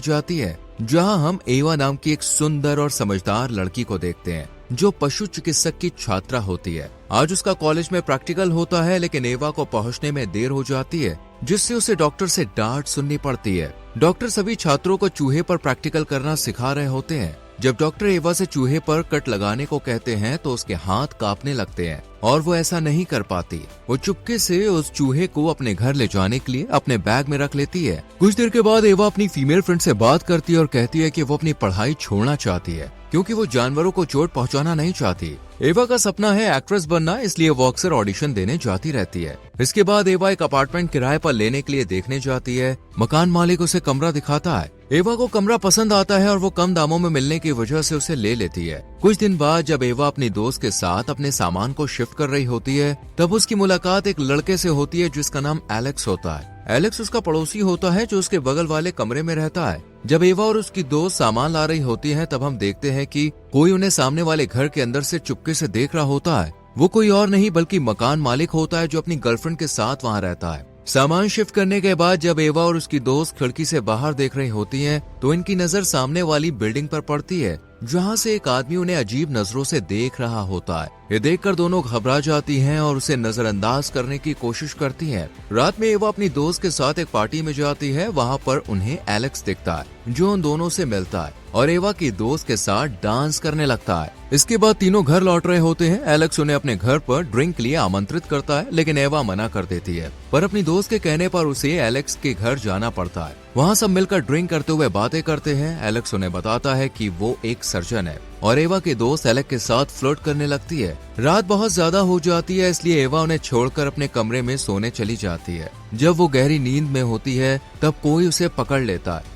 जाती है, जहां हम एवा नाम की एक सुंदर और समझदार लड़की को देखते हैं जो पशु चिकित्सक की छात्रा होती है। आज उसका कॉलेज में प्रैक्टिकल होता है, लेकिन एवा को पहुंचने में देर हो जाती है, जिससे उसे डॉक्टर से डांट सुननी पड़ती है। डॉक्टर सभी छात्रों को चूहे पर प्रैक्टिकल करना सिखा रहे होते हैं। जब डॉक्टर एवा से चूहे पर कट लगाने को कहते हैं तो उसके हाथ कांपने लगते हैं और वो ऐसा नहीं कर पाती। वो चुपके से उस चूहे को अपने घर ले जाने के लिए अपने बैग में रख लेती है। कुछ देर के बाद एवा अपनी फीमेल फ्रेंड से बात करती है और कहती है कि वो अपनी पढ़ाई छोड़ना चाहती है क्योंकि वो जानवरों को चोट पहुंचाना नहीं चाहती। एवा का सपना है एक्ट्रेस बनना, इसलिए वो अक्सर ऑडिशन देने जाती रहती है। इसके बाद एवा एक अपार्टमेंट किराए पर लेने के लिए देखने जाती है। मकान मालिक उसे कमरा दिखाता है। एवा को कमरा पसंद आता है और वो कम दामों में मिलने की वजह से उसे ले लेती है। कुछ दिन बाद जब एवा अपनी दोस्त के साथ अपने सामान को शिफ्ट कर रही होती है, तब उसकी मुलाकात एक लड़के से होती है जिसका नाम एलेक्स होता है। एलेक्स उसका पड़ोसी होता है जो उसके बगल वाले कमरे में रहता है। जब एवा और उसकी दोस्त सामान ला रही होती है, तब हम देखते हैं कि कोई उन्हें सामने वाले घर के अंदर से चुपके से देख रहा होता है। वो कोई और नहीं बल्कि मकान मालिक होता है जो अपनी गर्लफ्रेंड के साथ वहाँ रहता है। सामान शिफ्ट करने के बाद जब एवा और उसकी दोस्त खिड़की से बाहर देख रही होती हैं, तो इनकी नजर सामने वाली बिल्डिंग पर पड़ती है, जहां से एक आदमी उन्हें अजीब नजरों से देख रहा होता है। ये देखकर दोनों घबरा जाती हैं और उसे नजरअंदाज करने की कोशिश करती हैं। रात में एवा अपनी दोस्त के साथ एक पार्टी में जाती है। वहां पर उन्हें एलेक्स दिखता है जो उन दोनों से मिलता है और एवा की दोस्त के साथ डांस करने लगता है। इसके बाद तीनों घर लौट रहे होते हैं। एलेक्स उन्हें अपने घर पर ड्रिंक के लिए आमंत्रित करता है, लेकिन एवा मना कर देती है। पर अपनी दोस्त के कहने पर उसे एलेक्स के घर जाना पड़ता है। वहाँ सब मिलकर ड्रिंक करते हुए बातें करते हैं। एलेक्स उन्हें बताता है कि वो एक सर्जन है और एवा की दोस्त एलेक्स के साथ फ्लर्ट करने लगती है। रात बहुत ज्यादा हो जाती है, इसलिए एवा उन्हें छोड़कर अपने कमरे में सोने चली जाती है। जब वो गहरी नींद में होती है, तब कोई उसे पकड़ लेता है।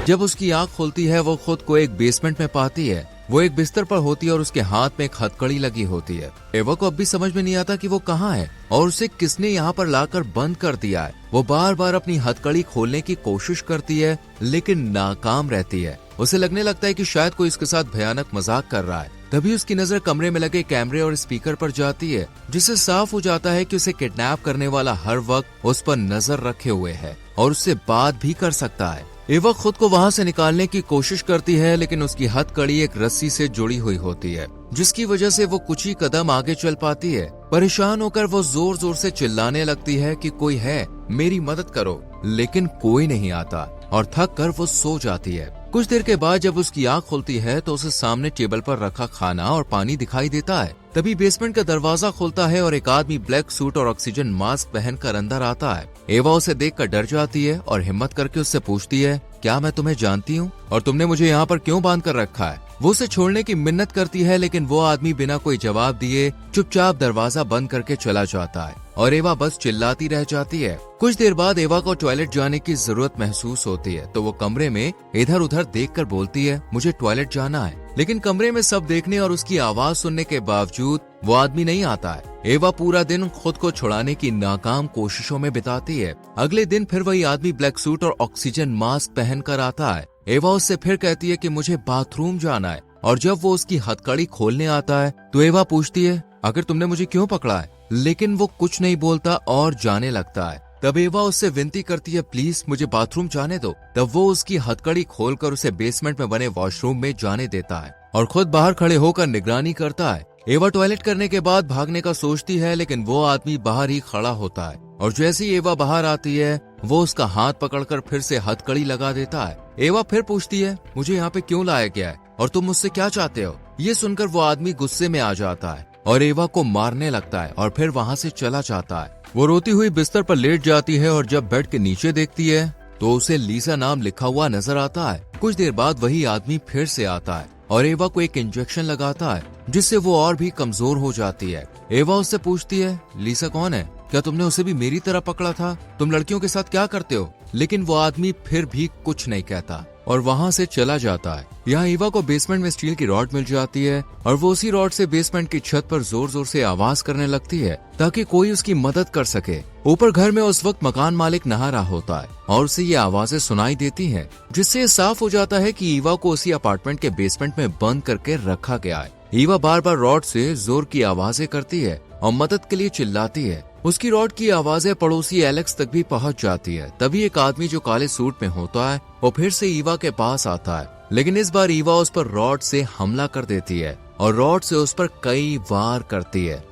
जब उसकी आंख खुलती है, वो खुद को एक बेसमेंट में पाती है। वो एक बिस्तर पर होती है और उसके हाथ में एक हथकड़ी लगी होती है। एवा को अब भी समझ में नहीं आता कि वो कहाँ है और उसे किसने यहाँ पर लाकर बंद कर दिया है। वो बार बार अपनी हथकड़ी खोलने की कोशिश करती है, लेकिन नाकाम रहती है। उसे लगने लगता है कि शायद कोई इसके साथ भयानक मजाक कर रहा है। तभी उसकी नजर कमरे में लगे कैमरे और स्पीकर पर जाती है, जिससे साफ हो जाता है कि उसे किडनैप करने वाला हर वक्त उस पर नजर रखे हुए है और उससे बात भी कर सकता है। एवा खुद को वहाँ से निकालने की कोशिश करती है, लेकिन उसकी हथकड़ी एक रस्सी से जुड़ी हुई होती है, जिसकी वजह से वो कुछ ही कदम आगे चल पाती है। परेशान होकर वो जोर जोर से चिल्लाने लगती है कि कोई है, मेरी मदद करो, लेकिन कोई नहीं आता और थक कर वो सो जाती है। कुछ देर के बाद जब उसकी आंख खुलती है तो उसे सामने टेबल पर रखा खाना और पानी दिखाई देता है। तभी बेसमेंट का दरवाजा खुलता है और एक आदमी ब्लैक सूट और ऑक्सीजन मास्क पहनकर अंदर आता है। एवा उसे देखकर डर जाती है और हिम्मत करके उससे पूछती है, क्या मैं तुम्हें जानती हूँ और तुमने मुझे यहाँ पर क्यों बांध कर रखा है? वो उसे छोड़ने की मिन्नत करती है, लेकिन वो आदमी बिना कोई जवाब दिए चुपचाप दरवाजा बंद करके चला जाता है और एवा बस चिल्लाती रह जाती है। कुछ देर बाद एवा को टॉयलेट जाने की जरूरत महसूस होती है, तो वो कमरे में इधर उधर देखकर बोलती है, मुझे टॉयलेट जाना है। लेकिन कमरे में सब देखने और उसकी आवाज सुनने के बावजूद वो आदमी नहीं आता है। एवा पूरा दिन खुद को छुड़ाने की नाकाम कोशिशों में बिताती है। अगले दिन फिर वही आदमी ब्लैक सूट और ऑक्सीजन मास्क पहनकर आता है। एवा उससे फिर कहती है कि मुझे बाथरूम जाना है, और जब वो उसकी हथकड़ी खोलने आता है तो एवा पूछती है, आखिर तुमने मुझे क्यों पकड़ा है? लेकिन वो कुछ नहीं बोलता और जाने लगता है। तब एवा उससे विनती करती है, प्लीज मुझे बाथरूम जाने दो। तब वो उसकी हथकड़ी खोलकर उसे बेसमेंट में बने वॉशरूम में जाने देता है और खुद बाहर खड़े होकर निगरानी करता है। एवा टॉयलेट करने के बाद भागने का सोचती है, लेकिन वो आदमी बाहर ही खड़ा होता है और जैसे ही एवा बाहर आती है वो उसका हाथ पकड़कर फिर से हथकड़ी लगा देता है। एवा फिर पूछती है, मुझे यहाँ पे क्यों लाया गया है और तुम मुझसे क्या चाहते हो? ये सुनकर वो आदमी गुस्से में आ जाता है और एवा को मारने लगता है और फिर वहाँ से चला जाता है। वो रोती हुई बिस्तर पर लेट जाती है और जब बेड के नीचे देखती है तो उसे लीसा नाम लिखा हुआ नजर आता है। कुछ देर बाद वही आदमी फिर से आता है और एवा को एक इंजेक्शन लगाता है, जिससे वो और भी कमजोर हो जाती है। एवा उससे पूछती है, लीसा कौन है? क्या तुमने उसे भी मेरी तरह पकड़ा था? तुम लड़कियों के साथ क्या करते हो? लेकिन वो आदमी फिर भी कुछ नहीं कहता और वहाँ से चला जाता है। यहाँ एवा को बेसमेंट में स्टील की रॉड मिल जाती है और वो उसी रॉड से बेसमेंट की छत पर जोर जोर से आवाज करने लगती है ताकि कोई उसकी मदद कर सके। ऊपर घर में उस वक्त मकान मालिक नहा रहा होता है और उसे ये आवाजें सुनाई देती हैं, जिससे साफ हो जाता है कि ईवा को उसी अपार्टमेंट के बेसमेंट में बंद करके रखा गया है। ईवा बार बार रॉड से जोर की आवाजें करती है और मदद के लिए चिल्लाती है, उसकी रॉड की आवाजें पड़ोसी एलेक्स तक भी पहुंच जाती है। तभी एक आदमी जो काले सूट में होता है वो फिर से ईवा के पास आता है, लेकिन इस बार ईवा उस पर रॉड से हमला कर देती है और रॉड से उस पर कई वार करती है,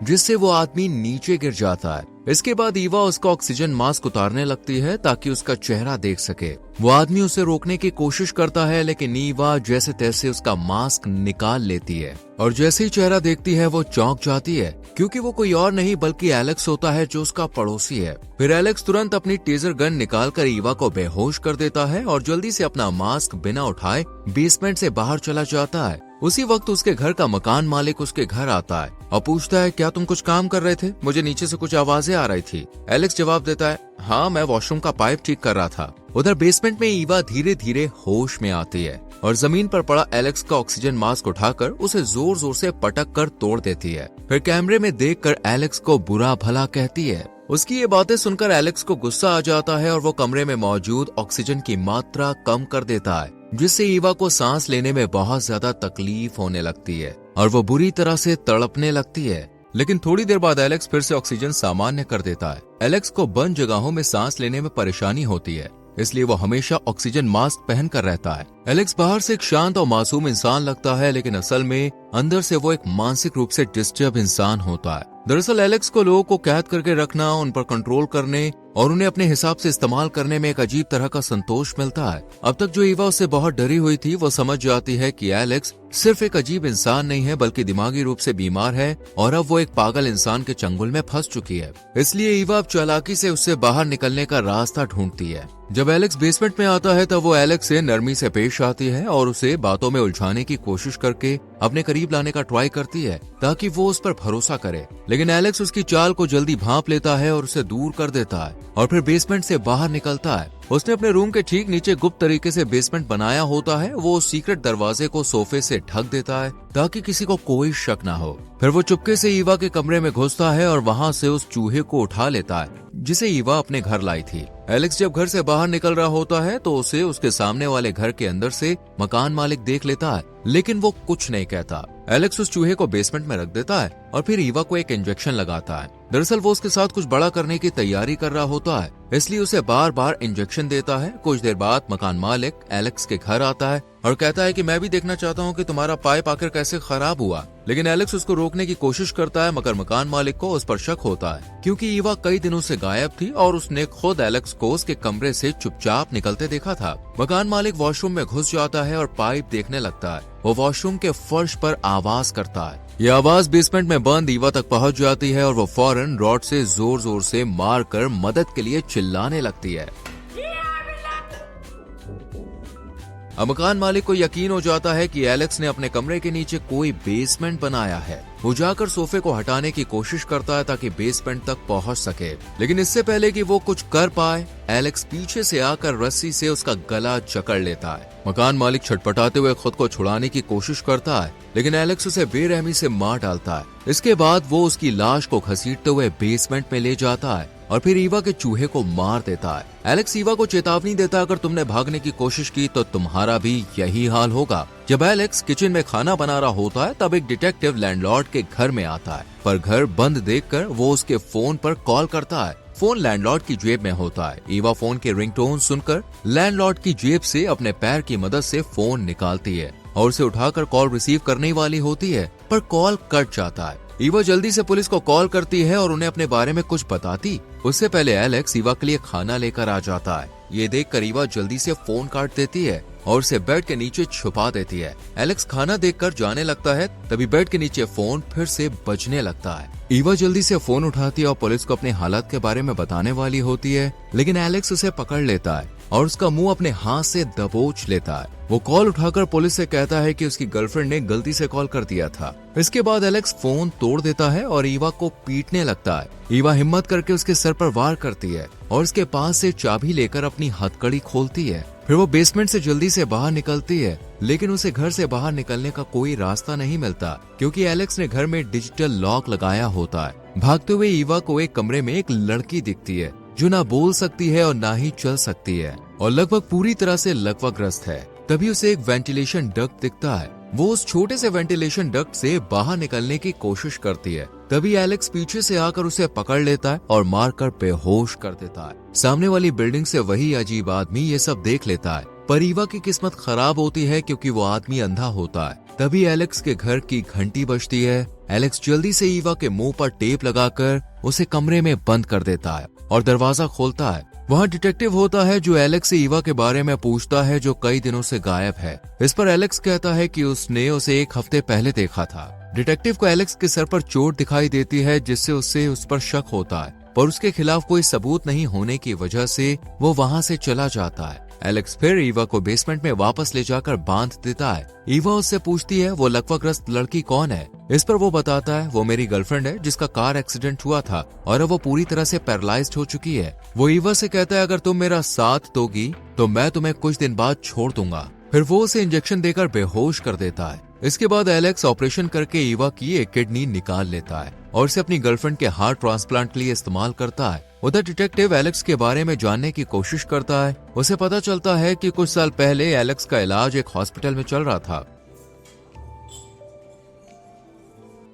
जिससे वो आदमी नीचे गिर जाता है। इसके बाद ईवा उसका ऑक्सीजन मास्क उतारने लगती है ताकि उसका चेहरा देख सके। वो आदमी उसे रोकने की कोशिश करता है, लेकिन ईवा जैसे तैसे उसका मास्क निकाल लेती है और जैसे ही चेहरा देखती है वो चौंक जाती है, क्योंकि वो कोई और नहीं बल्कि एलेक्स होता है जो उसका पड़ोसी है। फिर एलेक्स तुरंत अपनी टेजर गन निकालकर ईवा को बेहोश कर देता है और जल्दी से अपना मास्क बिना उठाए बेसमेंट से बाहर चला जाता है। उसी वक्त उसके घर का मकान मालिक उसके घर आता है और पूछता है, क्या तुम कुछ काम कर रहे थे? मुझे नीचे से कुछ आवाजें आ रही थी। एलेक्स जवाब देता है, हाँ, मैं वॉशरूम का पाइप ठीक कर रहा था। उधर बेसमेंट में ईवा धीरे धीरे होश में आती है और जमीन पर पड़ा एलेक्स का ऑक्सीजन मास्क उठाकर उसे जोर जोर से पटक कर तोड़ देती है। फिर कैमरे में देखकर एलेक्स को बुरा भला कहती है। उसकी ये बातें सुनकर एलेक्स को गुस्सा आ जाता है और वो कमरे में मौजूद ऑक्सीजन की मात्रा कम कर देता है, जिससे ईवा को सांस लेने में बहुत ज्यादा तकलीफ होने लगती है और वो बुरी तरह से तड़पने लगती है। लेकिन थोड़ी देर बाद एलेक्स फिर से ऑक्सीजन सामान्य कर देता है। एलेक्स को बंद जगहों में सांस लेने में परेशानी होती है, इसलिए वो हमेशा ऑक्सीजन मास्क पहन कर रहता है। एलेक्स बाहर से एक शांत और मासूम इंसान लगता है, लेकिन असल में अंदर से वो एक मानसिक रूप से डिस्टर्ब इंसान होता है। दरअसल एलेक्स को लोगों को कैद करके रखना, उन पर कंट्रोल करने और उन्हें अपने हिसाब से इस्तेमाल करने में एक अजीब तरह का संतोष मिलता है। अब तक जो ईवा उससे बहुत डरी हुई थी वो समझ जाती है कि एलेक्स सिर्फ एक अजीब इंसान नहीं है बल्कि दिमागी रूप से बीमार है और अब वो एक पागल इंसान के चंगुल में फंस चुकी है। इसलिए ईवा अब चालाकी से उससे बाहर निकलने का रास्ता ढूंढती है। जब एलेक्स बेसमेंट में आता है तब वो एलेक्स से नरमी से पेश आती है और उसे बातों में उलझाने की कोशिश करके अपने करीब लाने का ट्राई करती है ताकि वो उस पर भरोसा करे। लेकिन एलेक्स उसकी चाल को जल्दी भांप लेता है और उसे दूर कर देता है और फिर बेसमेंट से बाहर निकलता है। उसने अपने रूम के ठीक नीचे गुप्त तरीके से बेसमेंट बनाया होता है। वो उस सीक्रेट दरवाजे को सोफे से ढक देता है ताकि किसी को कोई शक न हो। फिर वो चुपके से ईवा के कमरे में घुसता है और वहाँ से उस चूहे को उठा लेता है जिसे ईवा अपने घर लाई थी। एलेक्स जब घर से बाहर निकल रहा होता है तो उसे उसके सामने वाले घर के अंदर से मकान मालिक देख लेता है, लेकिन वो कुछ नहीं कहता। एलेक्स उस चूहे को बेसमेंट में रख देता है और फिर ईवा को एक इंजेक्शन लगाता है। दरअसल वो उसके साथ कुछ बड़ा करने की तैयारी कर रहा होता है, इसलिए उसे बार बार इंजेक्शन देता है। कुछ देर बाद मकान मालिक एलेक्स के घर आता है और कहता है कि मैं भी देखना चाहता हूँ कि तुम्हारा पाइप आखिर कैसे खराब हुआ। लेकिन एलेक्स उसको रोकने की कोशिश करता है, मगर मकान मालिक को उस पर शक होता है क्योंकि ईवा कई दिनों से गायब थी और उसने खुद एलेक्स को उसके कमरे से चुपचाप निकलते देखा था। मकान मालिक वॉशरूम में घुस जाता है और पाइप देखने लगता है। वो वॉशरूम के फर्श पर आवाज करता है। ये आवाज बेसमेंट में बंद ईवा तक पहुंच जाती है और वो फौरन रॉड से जोर जोर से मारकर मदद के लिए चिल्लाने लगती है। अब मकान मालिक को यकीन हो जाता है कि एलेक्स ने अपने कमरे के नीचे कोई बेसमेंट बनाया है। वो जाकर सोफे को हटाने की कोशिश करता है ताकि बेसमेंट तक पहुंच सके, लेकिन इससे पहले कि वो कुछ कर पाए एलेक्स पीछे से आकर रस्सी से उसका गला जकड़ लेता है। मकान मालिक छटपटाते हुए खुद को छुड़ाने की कोशिश करता है, लेकिन एलेक्स उसे बेरहमी से मार डालता है। इसके बाद वो उसकी लाश को घसीटते हुए बेसमेंट में ले जाता है और फिर ईवा के चूहे को मार देता है। एलेक्स ईवा को चेतावनी देता है, अगर तुमने भागने की कोशिश की तो तुम्हारा भी यही हाल होगा। जब एलेक्स किचन में खाना बना रहा होता है तब एक डिटेक्टिव लैंडलॉर्ड के घर में आता है, पर घर बंद देखकर वो उसके फोन पर कॉल करता है। फोन लैंडलॉर्ड की जेब में होता है। ईवा फोन के रिंगटोन सुनकर लैंडलॉर्ड की जेब से अपने पैर की मदद से फोन निकालती है और उसे उठाकर कॉल रिसीव करने वाली होती है, पर कॉल कट जाता है। ईवा जल्दी से पुलिस को कॉल करती है और उन्हें अपने बारे में कुछ बताती। उससे पहले एलेक्स ईवा के लिए खाना लेकर आ जाता है। ये देखकर ईवा जल्दी से फोन काट देती है और उसे बेड के नीचे छुपा देती है। एलेक्स खाना देखकर जाने लगता है, तभी बेड के नीचे फोन फिर से बजने लगता है। ईवा जल्दी से फोन उठाती है और पुलिस को अपने हालात के बारे में बताने वाली होती है, लेकिन एलेक्स उसे पकड़ लेता है और उसका मुंह अपने हाथ से दबोच लेता है। वो कॉल उठाकर पुलिस से कहता है कि उसकी गर्लफ्रेंड ने गलती से कॉल कर दिया था। इसके बाद एलेक्स फोन तोड़ देता है और ईवा को पीटने लगता है। ईवा हिम्मत करके उसके सर पर वार करती है और उसके पास से चाबी लेकर अपनी हथकड़ी खोलती है। फिर वो बेसमेंट से जल्दी से बाहर निकलती है, लेकिन उसे घर से बाहर निकलने का कोई रास्ता नहीं मिलता क्योंकि एलेक्स ने घर में डिजिटल लॉक लगाया होता है। भागते हुए ईवा को एक कमरे में एक लड़की दिखती है जो ना बोल सकती है और ना ही चल सकती है और लगभग पूरी तरह से लकवाग्रस्त है। तभी उसे एक वेंटिलेशन डक्ट दिखता है। वो उस छोटे से वेंटिलेशन डक्ट से बाहर निकलने की कोशिश करती है। तभी एलेक्स पीछे से आकर उसे पकड़ लेता है और मारकर बेहोश कर देता है। सामने वाली बिल्डिंग से वही अजीब आदमी ये सब देख लेता है, पर ईवा की किस्मत खराब होती है क्योंकि वो आदमी अंधा होता है। तभी एलेक्स के घर की घंटी बजती है। एलेक्स जल्दी से ईवा के मुंह पर टेप लगाकर उसे कमरे में बंद कर देता है और दरवाजा खोलता है। वहाँ डिटेक्टिव होता है जो एलेक्स से ईवा के बारे में पूछता है, जो कई दिनों से गायब है। इस पर एलेक्स कहता है कि उसने उसे 1 हफ्ते पहले देखा था। डिटेक्टिव को एलेक्स के सर पर चोट दिखाई देती है, जिससे उसे उस पर शक होता है, पर उसके खिलाफ कोई सबूत नहीं होने की वजह से वो वहाँ से चला जाता है। एलेक्स फिर ईवा को बेसमेंट में वापस ले जाकर बांध देता है। ईवा उससे पूछती है वो लकवाग्रस्त लड़की कौन है। इस पर वो बताता है वो मेरी गर्लफ्रेंड है जिसका कार एक्सीडेंट हुआ था और अब वो पूरी तरह से पैरालाइज्ड हो चुकी है। वो ईवा से कहता है अगर तुम मेरा साथ दोगी तो मैं तुम्हें कुछ दिन बाद छोड़ दूंगा। फिर वो उसे इंजेक्शन देकर बेहोश कर देता है। इसके बाद एलेक्स ऑपरेशन करके ईवा की एक किडनी निकाल लेता है और उसे अपनी गर्लफ्रेंड के हार्ट ट्रांसप्लांट के लिए इस्तेमाल करता है। उधर डिटेक्टिव एलेक्स के बारे में जानने की कोशिश करता है। उसे पता चलता है कि कुछ साल पहले एलेक्स का इलाज एक हॉस्पिटल में चल रहा था,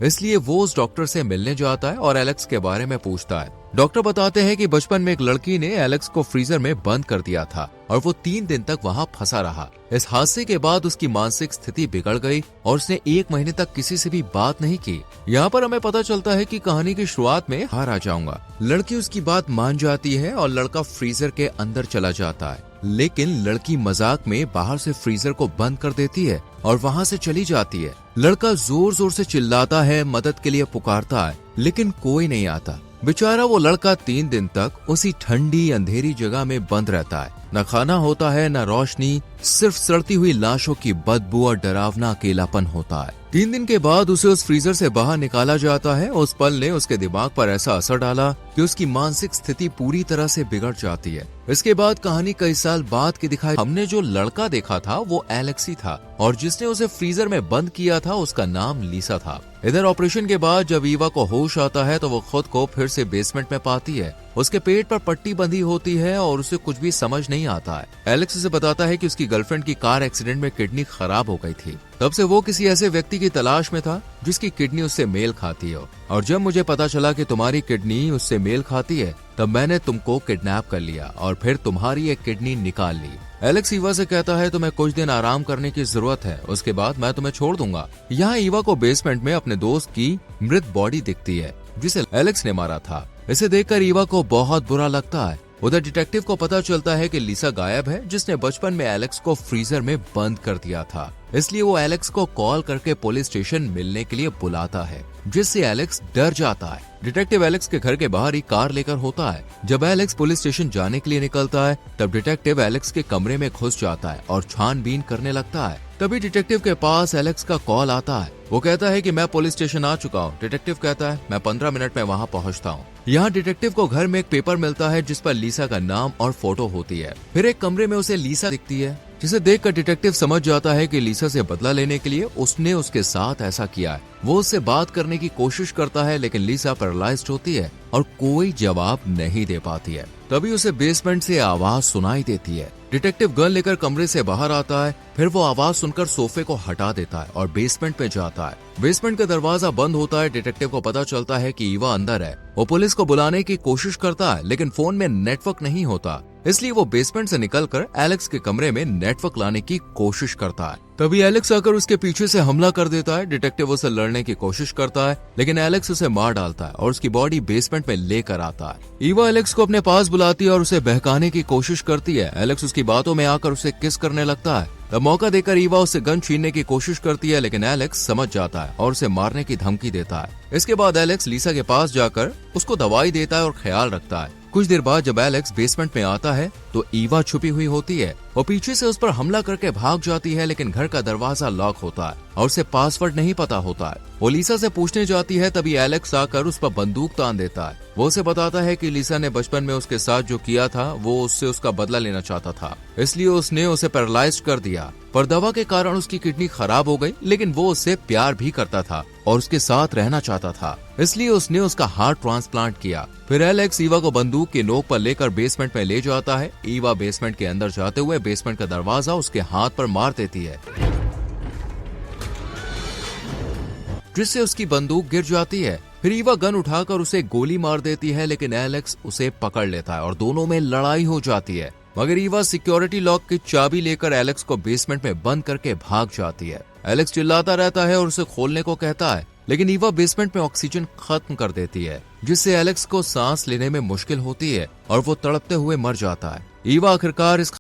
इसलिए वो उस डॉक्टर से मिलने जाता है और एलेक्स के बारे में पूछता है। डॉक्टर बताते हैं कि बचपन में एक लड़की ने एलेक्स को फ्रीजर में बंद कर दिया था और वो 3 दिन तक वहाँ फंसा रहा। इस हादसे के बाद उसकी मानसिक स्थिति बिगड़ गई और उसने 1 महीने तक किसी से भी बात नहीं की। यहाँ पर हमें पता चलता है कि कहानी की शुरुआत में हार आ जाऊंगा। लड़की उसकी बात मान जाती है और लड़का फ्रीजर के अंदर चला जाता है, लेकिन लड़की मजाक में बाहर से फ्रीजर को बंद कर देती है और वहाँ से चली जाती है। लड़का जोर जोर से चिल्लाता है, मदद के लिए पुकारता है, लेकिन कोई नहीं आता। बेचारा वो लड़का 3 दिन तक उसी ठंडी अंधेरी जगह में बंद रहता है। न खाना होता है, न रोशनी, सिर्फ सड़ती हुई लाशों की बदबू और डरावना अकेलापन होता है। 3 दिन के बाद उसे उस फ्रीजर से बाहर निकाला जाता है। उस पल ने उसके दिमाग पर ऐसा असर डाला कि उसकी मानसिक स्थिति पूरी तरह से बिगड़ जाती है। इसके बाद कहानी कई साल बाद की दिखाई। हमने जो लड़का देखा था वो एलेक्स ही था और जिसने उसे फ्रीजर में बंद किया था उसका नाम लीसा था। इधर ऑपरेशन के बाद जब ईवा को होश आता है तो वो खुद को फिर से बेसमेंट में पाती है। उसके पेट पर पट्टी बंधी होती है और उसे कुछ भी समझ नहीं आता है। एलेक्स उसे बताता है कि उसकी गर्लफ्रेंड की कार एक्सीडेंट में किडनी खराब हो गई थी। तब से वो किसी ऐसे व्यक्ति की तलाश में था जिसकी किडनी उससे मेल खाती हो, और जब मुझे पता चला कि तुम्हारी किडनी उससे मेल खाती है तब मैंने तुमको किडनैप कर लिया और फिर तुम्हारी एक किडनी निकाल ली। एलेक्स ईवा से कहता है तुम्हें कुछ दिन आराम करने की जरूरत है, उसके बाद मैं तुम्हें छोड़ दूंगा। यहाँ ईवा को बेसमेंट में अपने दोस्त की मृत बॉडी दिखती है जिसे एलेक्स ने मारा था। इसे देखकर ईवा को बहुत बुरा लगता है। उधर डिटेक्टिव को पता चलता है कि लीसा गायब है, जिसने बचपन में एलेक्स को फ्रीजर में बंद कर दिया था। इसलिए वो एलेक्स को कॉल करके पुलिस स्टेशन मिलने के लिए बुलाता है, जिससे एलेक्स डर जाता है। डिटेक्टिव एलेक्स के घर के बाहर ही कार लेकर होता है। जब एलेक्स पुलिस स्टेशन जाने के लिए निकलता है तब डिटेक्टिव एलेक्स के कमरे में घुस जाता है और छानबीन करने लगता है। तभी डिटेक्टिव के पास एलेक्स का कॉल आता है। वो कहता है कि मैं पुलिस स्टेशन आ चुका हूँ। डिटेक्टिव कहता है मैं 15 मिनट में वहाँ पहुँचता हूँ। यहाँ डिटेक्टिव को घर में एक पेपर मिलता है जिस पर लीसा का नाम और फोटो होती है। फिर एक कमरे में उसे लीसा दिखती है, जिसे देखकर डिटेक्टिव समझ जाता है कि लीसा से बदला लेने के लिए उसने उसके साथ ऐसा किया है। वो उससे बात करने की कोशिश करता है, लेकिन लीसा पैरालाइज्ड होती है और कोई जवाब नहीं दे पाती है। तभी उसे बेसमेंट से आवाज सुनाई देती है। डिटेक्टिव गन लेकर कमरे से बाहर आता है। फिर वो आवाज सुनकर सोफे को हटा देता है और बेसमेंट में जाता है। बेसमेंट का दरवाजा बंद होता है। डिटेक्टिव को पता चलता है कि ईवा अंदर है। वो पुलिस को बुलाने की कोशिश करता है, लेकिन फोन में नेटवर्क नहीं होता, इसलिए वो बेसमेंट से निकलकर एलेक्स के कमरे में नेटवर्क लाने की कोशिश करता है। तभी एलेक्स आकर उसके पीछे से हमला कर देता है। डिटेक्टिव उसे लड़ने की कोशिश करता है, लेकिन एलेक्स उसे मार डालता है और उसकी बॉडी बेसमेंट में लेकर आता है। ईवा एलेक्स को अपने पास बुलाती है और उसे बहकाने की कोशिश करती है। एलेक्स उसकी बातों में आकर उसे किस करने लगता है। तब मौका देकर ईवा उससे गन छीनने की कोशिश करती है, लेकिन एलेक्स समझ जाता है और उसे मारने की धमकी देता है। इसके बाद एलेक्स लीसा के पास जाकर उसको दवाई देता है और ख्याल रखता है। कुछ देर बाद जब एलेक्स बेसमेंट में आता है तो ईवा छुपी हुई होती है। वो पीछे से उस पर हमला करके भाग जाती है, लेकिन घर का दरवाजा लॉक होता है और उसे पासवर्ड नहीं पता होता है। वो लीसा से पूछने जाती है, तभी एलेक्स आकर उस पर बंदूक तान देता है। वो उसे बताता है कि लीसा ने बचपन में उसके साथ जो किया था वो उससे उसका बदला लेना चाहता था, इसलिए उसने उसे पैरालाइज्ड कर दिया। पर दवा के कारण उसकी किडनी खराब हो गई, लेकिन वो उससे प्यार भी करता था और उसके साथ रहना चाहता था, इसलिए उसने उसका हार्ट ट्रांसप्लांट किया। फिर एलेक्स ईवा को बंदूक की नोक पर लेकर बेसमेंट में ले जाता है। ईवा बेसमेंट के अंदर जाते हुए बेसमेंट का दरवाजा उसके हाथ पर मार देती है। जिससे उसकी बंदूक गिर जाती है। फिर ईवा गन उठाकर उसे गोली मार देती है, लेकिन एलेक्स उसे पकड़ लेता है और दोनों में लड़ाई हो जाती है। मगर ईवा सिक्योरिटी लॉक की चाबी लेकर एलेक्स को बेसमेंट में बंद करके भाग जाती है। एलेक्स चिल्लाता रहता है और उसे खोलने को कहता है, लेकिन ईवा बेसमेंट में ऑक्सीजन खत्म कर देती है, जिससे एलेक्स को सांस लेने में मुश्किल होती है और वो तड़पते हुए मर जाता है। ईवा आखिरकार इस